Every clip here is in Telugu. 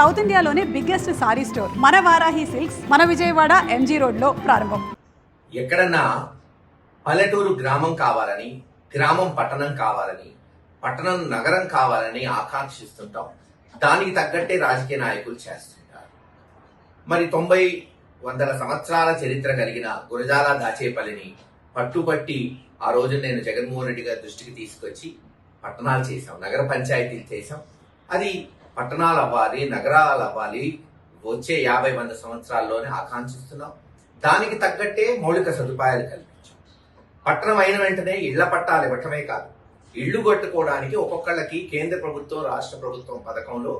సౌత్ ఇండియాలోనే బిగ్గెస్ట్ సారీ స్టోర్ మన వారాహి సిల్క్స్ మన విజయవాడ ఎంజీ రోడ్ లో ప్రారంభం. ఎక్కడన్నా పల్లెటూరు గ్రామం కావాలని, గ్రామం పట్టణం కావాలని, పట్టణం నగరం కావాలని ఆకాంక్షిస్తుంటాం. దానికి తగ్గట్టే రాజకీయ నాయకులు చేస్తుంటారు. మరి 90 సంవత్సరాల చరిత్ర కలిగిన గురజాల దాచేపల్లిని పట్టుబట్టి ఆ రోజు నేను జగన్మోహన్ రెడ్డి గారి దృష్టికి తీసుకొచ్చి పట్టణాలు చేశాం, నగర పంచాయతీలు చేశాం. అది పట్టణాలు అవ్వాలి, నగరాలు అవ్వాలి, వచ్చే 50 సంవత్సరాల్లోనే ఆకాంక్షిస్తున్నాం. దానికి తగ్గట్టే మౌలిక సదుపాయాలు కల్పించాం. పట్టణం అయిన వెంటనే ఇళ్ల పట్టాలు ఇవ్వటమే కాదు, ఇళ్లు కట్టుకోవడానికి ఒక్కొక్కళ్ళకి కేంద్ర ప్రభుత్వం, రాష్ట్ర ప్రభుత్వం పథకంలో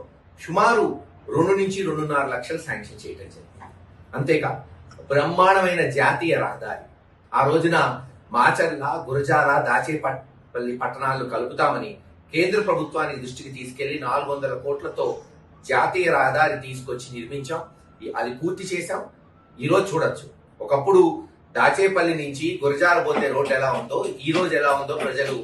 సుమారు 2 నుంచి 2.5 లక్షలు శాంక్షన్ చేయడం జరిగింది. అంతేకాదు బ్రహ్మాండమైన జాతీయ రహదారి, ఆ రోజున మాచర్ల, గురజాల, దాచేపల్లి పట్టణాలను కలుపుతామని కేంద్ర ప్రభుత్వానికి దృష్టికి తీసుకెళ్లి 400 కోట్లతో జాతీయ రహదారి తీసుకొచ్చి నిర్మించాం. అది పూర్తి చేశాం. ఈరోజు చూడొచ్చు, ఒకప్పుడు దాచేపల్లి నుంచి గురజాల పోతే రోడ్డు ఎలా ఉందో ఈ రోజు ఎలా ఉందో ప్రజలు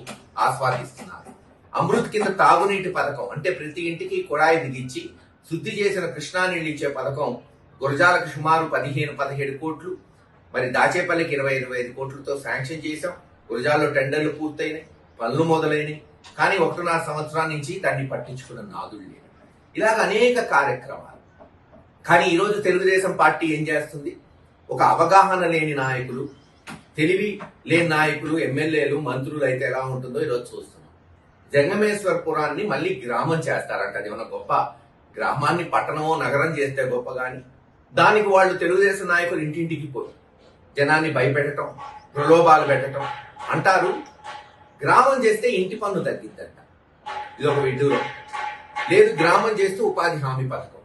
ఆస్వాదిస్తున్నారు. అమృత్ కింద తాగునీటి పథకం, అంటే ప్రతి ఇంటికి కుళాయి బిగించి శుద్ధి చేసిన కృష్ణా నీళ్లు ఇచ్చే పథకం గురజాలకు సుమారు 15-17 కోట్లు, మరి దాచేపల్లికి 20-25 కోట్లతో శాంక్షన్ చేశాం. గురజాలలో టెండర్లు పూర్తయినాయి, పనులు మొదలైనవి. కానీ 1.5 సంవత్సరాల నుంచి దాన్ని పట్టించుకున్న నాదుడు లేదు. ఇలాగ అనేక కార్యక్రమాలు. కానీ ఈరోజు తెలుగుదేశం పార్టీ ఏం చేస్తుంది? ఒక అవగాహన లేని నాయకులు, తెలివి లేని నాయకులు, ఎమ్మెల్యేలు, మంత్రులు అయితే ఎలా ఉంటుందో ఈరోజు చూస్తున్నాం. జంగమేశ్వరపురాన్ని మళ్ళీ గ్రామం చేస్తారంట. అది ఉన్న గొప్ప, గ్రామాన్ని పట్టణమో నగరం చేస్తే గొప్ప. కానీ దానికి వాళ్ళు తెలుగుదేశం నాయకులు ఇంటింటికి పోయి జనాన్ని భయపెట్టడం, ప్రలోభాలు పెట్టడం అంటారు. గ్రామం చేస్తే ఇంటి పన్ను తగ్గిద్దంట, ఇది ఒక విడ్డూరం. లేదు, గ్రామం చేస్తే ఉపాధి హామీ పథకం.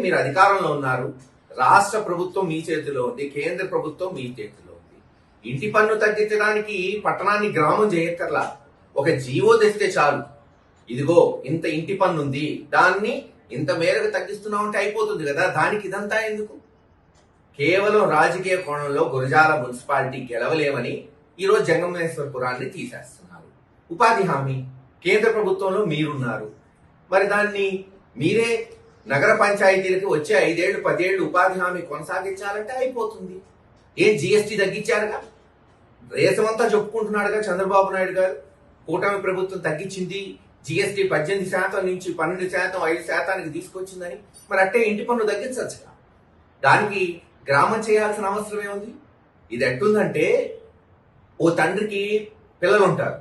మీరు అధికారంలో ఉన్నారు, రాష్ట్ర ప్రభుత్వం మీ చేతిలో ఉంది, కేంద్ర ప్రభుత్వం మీ చేతిలో ఉంది. ఇంటి పన్ను తగ్గించడానికి పట్టణాన్ని గ్రామం చేయక్కర్లా, ఒక జీవో తెస్తే చాలు. ఇదిగో ఇంత ఇంటి పన్ను ఉంది, దాన్ని ఇంత మేరకు తగ్గిస్తున్నామంటే అయిపోతుంది కదా. దానికి ఇదంతా ఎందుకు? కేవలం రాజకీయ కోణంలో గురజాల మున్సిపాలిటీ గెలవలేమని ఈరోజు జంగమేశ్వరపురాన్ని తీసేస్తున్నారు. ఉపాధి హామీ కేంద్ర ప్రభుత్వంలో మీరున్నారు, మరి దాన్ని మీరే నగర పంచాయతీలకి వచ్చే 5 ఏళ్ళు 10 ఏళ్ళు ఉపాధి హామీ కొనసాగించాలంటే అయిపోతుంది. ఏం జీఎస్టీ తగ్గించారుగా, దేశమంతా చెప్పుకుంటున్నాడుగా చంద్రబాబు నాయుడు గారు. కూటమి ప్రభుత్వం తగ్గించింది, జీఎస్టీ 18% నుంచి 12%, 5%కి తీసుకొచ్చిందని. మరి అట్టే ఇంటి పన్ను తగ్గించచ్చుగా. దానికి గ్రామం చేయాల్సిన అవసరం ఏముంది? ఇది ఎట్టుందంటే, ఓ తండ్రికి పిల్లలు ఉంటారు,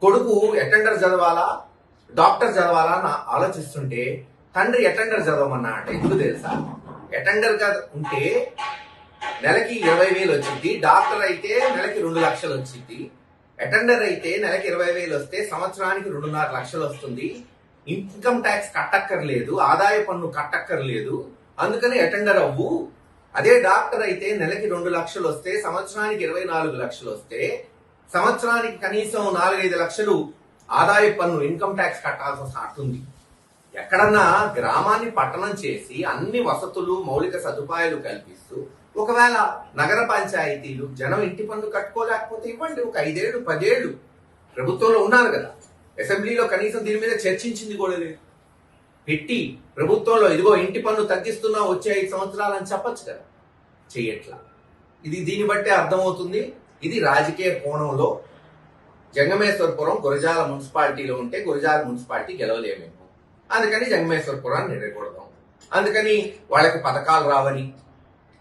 కొడుకు అటెండర్ చదవాలా డాక్టర్ చదవాలా అని ఆలోచిస్తుంటే తండ్రి అటెండర్ చదవమన్నా అంటే ఎందుకు తెలుసా? అటెండర్ ఉంటే నెలకి 20,000 వచ్చింది, డాక్టర్ అయితే నెలకి 2 లక్షలు వచ్చింది. అటెండర్ అయితే నెలకి 20,000 వస్తే సంవత్సరానికి 2.5 లక్షలు వస్తుంది. ఇన్కమ్ ట్యాక్స్ కట్టక్కర్లేదు, ఆదాయ పన్ను కట్టక్కర్లేదు, అందుకని అటెండర్ అవ్వు. అదే డాక్టర్ అయితే నెలకి 2 లక్షలు వస్తే సంవత్సరానికి 24 లక్షలు వస్తే సంవత్సరానికి కనీసం 4-5 లక్షలు ఆదాయ పన్ను, ఇన్కమ్ ట్యాక్స్ కట్టాల్సి వస్తుంది. ఎక్కడన్నా గ్రామాన్ని పట్టణం చేసి అన్ని వసతులు, మౌలిక సదుపాయాలు కల్పిస్తూ ఒకవేళ నగర పంచాయతీలు జనం ఇంటి పన్ను కట్టుకోలేకపోతే ఇవ్వండి. ఒక 5 ఏళ్ళు 10 ఏళ్ళు ప్రభుత్వంలో ఉన్నారు కదా, అసెంబ్లీలో కనీసం దీని మీద చర్చించింది కూడా లేదు. పెట్టి ప్రభుత్వంలో ఇదిగో ఇంటి పన్ను తగ్గిస్తున్నా వచ్చే 5 సంవత్సరాలు అని చెప్పచ్చు కదా, చెయ్యట్లా. దీన్ని బట్టే అర్థమవుతుంది, ఇది రాజకీయ కోణంలో జంగమేశ్వరపురం గురజాల మున్సిపాలిటీలో ఉంటే గురజాల మున్సిపాలిటీ గెలవలేమేమో, అందుకని జంగమేశ్వరపురాన్ని నిలకూడదాం. అందుకని వాళ్ళకి పథకాలు రావని,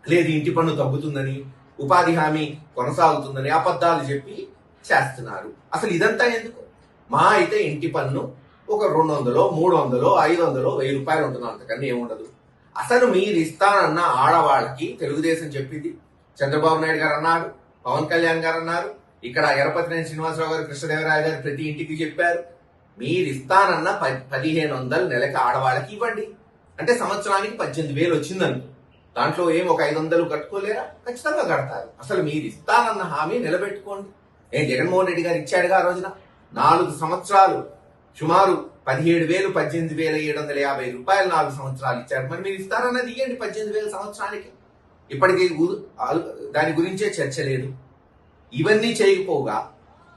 లేదు ఇంటి పన్ను తగ్గుతుందని, ఉపాధి హామీ కొనసాగుతుందని అబద్ధాలు చెప్పి చేస్తున్నారు. అసలు ఇదంతా ఎందుకు? మా అయితే ఇంటి పన్ను ఒక 200, 300, 500, 1000 రూపాయలు ఉంటుంది, అంతకన్నా ఏముండదు. అసలు మీరు ఇస్తానన్న ఆడవాళ్ళకి తెలుగుదేశం చెప్పింది, చంద్రబాబు నాయుడు గారు అన్నారు, పవన్ కళ్యాణ్ గారు అన్నారు, ఇక్కడ ఎరపతినేని శ్రీనివాసరావు గారు, కృష్ణదేవరాయ గారు ప్రతి ఇంటికి చెప్పారు, మీరు ఇస్తానన్న 1,500 నెలకి ఆడవాళ్ళకి ఇవ్వండి. అంటే సంవత్సరానికి 18,000 వచ్చిందనుకో, దాంట్లో ఏం ఒక 500 కట్టుకోలేరా? ఖచ్చితంగా కడతారు. అసలు మీరు ఇస్తానన్న హామీ నిలబెట్టుకోండి. జగన్మోహన్ రెడ్డి గారు ఇచ్చాడుగా ఆ రోజున 4 సంవత్సరాలు సుమారు 17,000, 18,750 రూపాయలు 4 సంవత్సరాలు ఇచ్చారు. మరి మీరు ఇస్తారన్నది ఇవ్వండి 18,000 సంవత్సరానికి. ఇప్పటికీ దాని గురించే చర్చ లేదు. ఇవన్నీ చేయకపోగా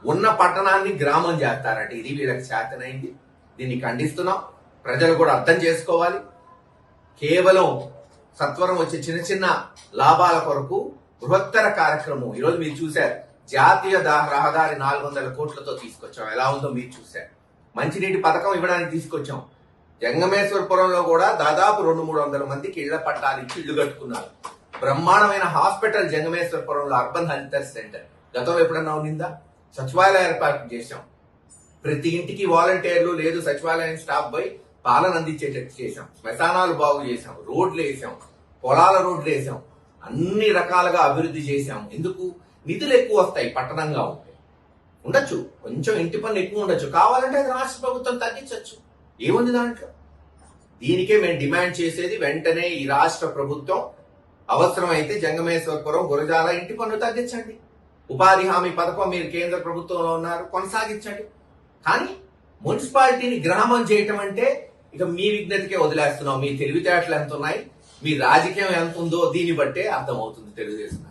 ఉన్న పట్టణాన్ని గ్రామం చేస్తారంటే ఇది వీళ్ళకి చేతనైంది. దీన్ని ఖండిస్తున్నాం. ప్రజలు కూడా అర్థం చేసుకోవాలి. కేవలం సత్వరం వచ్చే చిన్న చిన్న లాభాల కొరకు బృహత్తర కార్యక్రమం ఈరోజు మీరు చూశారు. జాతీయ రహదారి 400 కోట్లతో తీసుకొచ్చాం. ఎలా ఉందో మీరు చూశారు. మంచినీటి పథకం ఇవ్వడానికి తీసుకొచ్చాం. జంగమేశ్వరపురంలో కూడా దాదాపు 200-300 మందికి ఇళ్ల పట్టాలు ఇచ్చి ఇళ్లు కట్టుకున్నారు. బ్రహ్మాండమైన హాస్పిటల్ జంగమేశ్వరపురంలో అర్బన్ హెల్త్ సెంటర్ గతంలో ఎప్పుడన్నా ఉండిందా? సచివాలయం ఏర్పాటు చేశాం. ప్రతి ఇంటికి వాలంటీర్లు లేదు సచివాలయం స్టాఫ్ పోయి పాలన అందించేటట్టు చేశాం. శ్మశానాలు బాగు చేశాం, రోడ్లు వేసాం, పొలాల రోడ్లు వేసాం, అన్ని రకాలుగా అభివృద్ధి చేశాం. ఎందుకు? నిధులు ఎక్కువ వస్తాయి పట్టణంగా ఉంటే. ఉండొచ్చు కొంచెం ఇంటి పన్ను ఎక్కువ ఉండొచ్చు, కావాలంటే అది రాష్ట్ర ప్రభుత్వం తగ్గించవచ్చు. ఏముంది దాంట్లో? దీనికే మేము డిమాండ్ చేసేది వెంటనే ఈ రాష్ట్ర ప్రభుత్వం అవసరమైతే జంగమేశ్వరపురం, గురజాల ఇంటి పన్ను తగ్గించండి. ఉపాధి హామీ పథకం మీరు కేంద్ర ప్రభుత్వంలో ఉన్నారు, కొనసాగించండి. కానీ మున్సిపాలిటీని గ్రామం చేయటం అంటే ఇక మీ విజ్ఞతకే వదిలేస్తున్నాం. మీ తెలివితేటలు ఎంత ఉన్నాయి, మీ రాజకీయం ఎంత ఉందో దీన్ని బట్టే అర్థమవుతుంది తెలుగుదేశం.